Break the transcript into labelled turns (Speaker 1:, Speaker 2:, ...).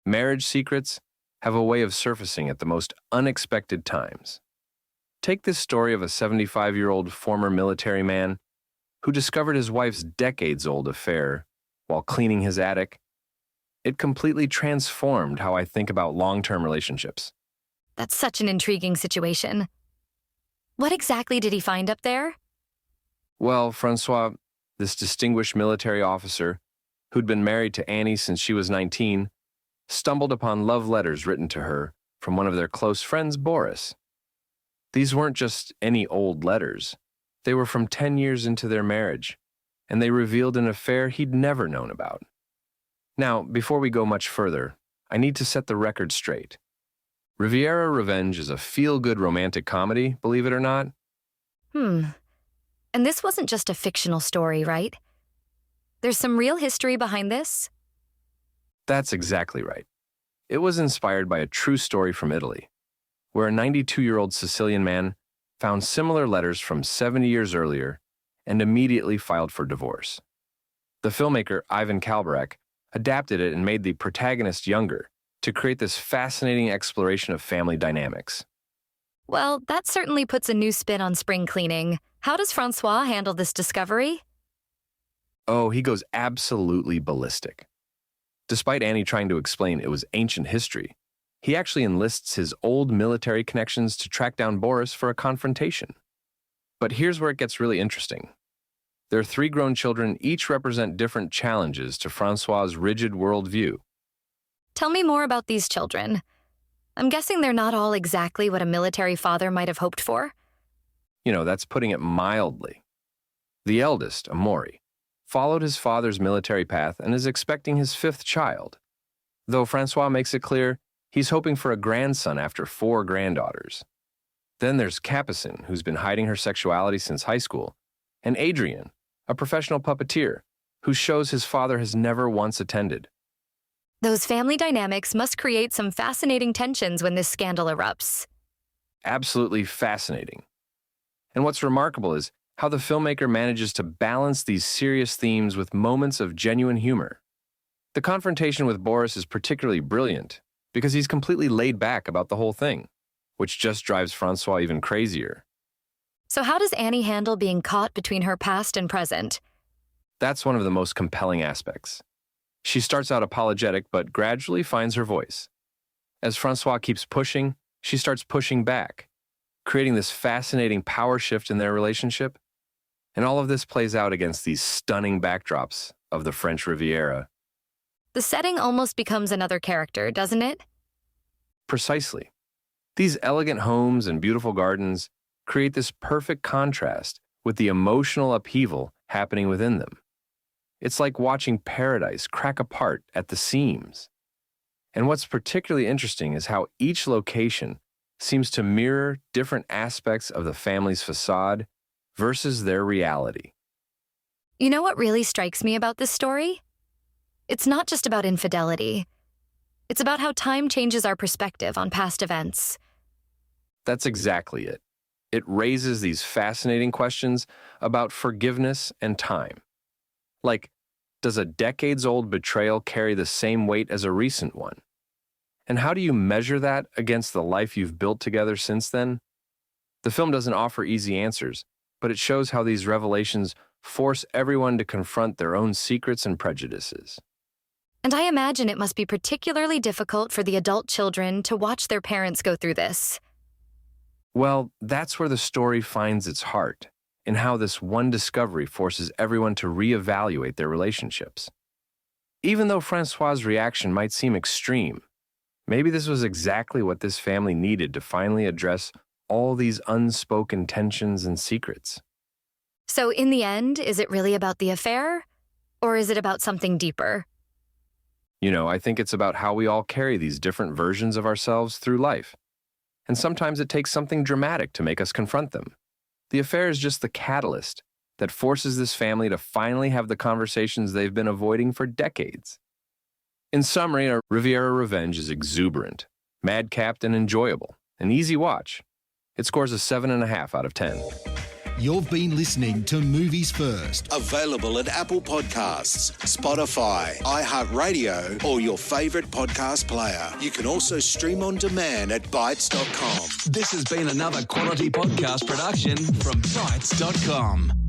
Speaker 1: marriage secrets have a way of surfacing at the most unexpected times. Take this story of a 75-year-old former military man who discovered his wife's decades-old affair while cleaning his attic. It completely transformed how I think about long-term relationships.
Speaker 2: That's such an intriguing situation. What exactly did he find up there?
Speaker 1: Well, Francois, this distinguished military officer who'd been married to Annie since she was 19, stumbled upon love letters written to her from one of their close friends, Boris. These weren't just any old letters. They were from 10 years into their marriage, and they revealed an affair he'd never known about. Now, before we go much further, I need to set the record straight. Riviera Revenge is a feel-good romantic comedy, believe it or not.
Speaker 2: And this wasn't just a fictional story, right? There's some real history behind this?
Speaker 1: That's exactly right. It was inspired by a true story from Italy, where a 92-year-old Sicilian man found similar letters from 70 years earlier and immediately filed for divorce. The filmmaker, Ivan Kalbarek, adapted it and made the protagonist younger to create this fascinating exploration of family dynamics.
Speaker 2: Well, that certainly puts a new spin on spring cleaning. How does Francois handle this discovery?
Speaker 1: Oh, he goes absolutely ballistic. Despite Annie trying to explain it was ancient history, he actually enlists his old military connections to track down Boris for a confrontation. But here's where it gets really interesting. Their 3 grown children each represent different challenges to Francois' rigid worldview.
Speaker 2: Tell me more about these children. I'm guessing they're not all exactly what a military father might have hoped for.
Speaker 1: That's putting it mildly. The eldest, Amori, followed his father's military path and is expecting his 5th child. Though Francois makes it clear he's hoping for a grandson after 4 granddaughters. Then there's Capyssen, who's been hiding her sexuality since high school, and Adrian, a professional puppeteer, who shows his father has never once attended.
Speaker 2: Those family dynamics must create some fascinating tensions when this scandal erupts.
Speaker 1: Absolutely fascinating. And what's remarkable is how the filmmaker manages to balance these serious themes with moments of genuine humor. The confrontation with Boris is particularly brilliant because he's completely laid back about the whole thing, which just drives Francois even crazier.
Speaker 2: So how does Annie handle being caught between her past and present?
Speaker 1: That's one of the most compelling aspects. She starts out apologetic but gradually finds her voice. As Francois keeps pushing, she starts pushing back, creating this fascinating power shift in their relationship. And all of this plays out against these stunning backdrops of the French Riviera.
Speaker 2: The setting almost becomes another character, doesn't it?
Speaker 1: Precisely. These elegant homes and beautiful gardens create this perfect contrast with the emotional upheaval happening within them. It's like watching paradise crack apart at the seams. And what's particularly interesting is how each location seems to mirror different aspects of the family's facade versus their reality.
Speaker 2: You know what really strikes me about this story? It's not just about infidelity. It's about how time changes our perspective on past events.
Speaker 1: That's exactly it. It raises these fascinating questions about forgiveness and time. Like, does a decades-old betrayal carry the same weight as a recent one? And how do you measure that against the life you've built together since then? The film doesn't offer easy answers, but it shows how these revelations force everyone to confront their own secrets and prejudices.
Speaker 2: And I imagine it must be particularly difficult for the adult children to watch their parents go through this.
Speaker 1: Well, that's where the story finds its heart, in how this one discovery forces everyone to reevaluate their relationships. Even though Francois' reaction might seem extreme, maybe this was exactly what this family needed to finally address all these unspoken tensions and secrets.
Speaker 2: So in the end, is it really about the affair? Or is it about something deeper?
Speaker 1: I think it's about how we all carry these different versions of ourselves through life. And sometimes it takes something dramatic to make us confront them. The affair is just the catalyst that forces this family to finally have the conversations they've been avoiding for decades. In summary, Riviera Revenge is exuberant, madcapped, and enjoyable. An easy watch. It scores a 7.5 out of 10.
Speaker 3: You've been listening to Movies First.
Speaker 4: Available at Apple Podcasts, Spotify, iHeartRadio, or your favourite podcast player. You can also stream on demand at Bytes.com.
Speaker 5: This has been another quality podcast production from Bytes.com.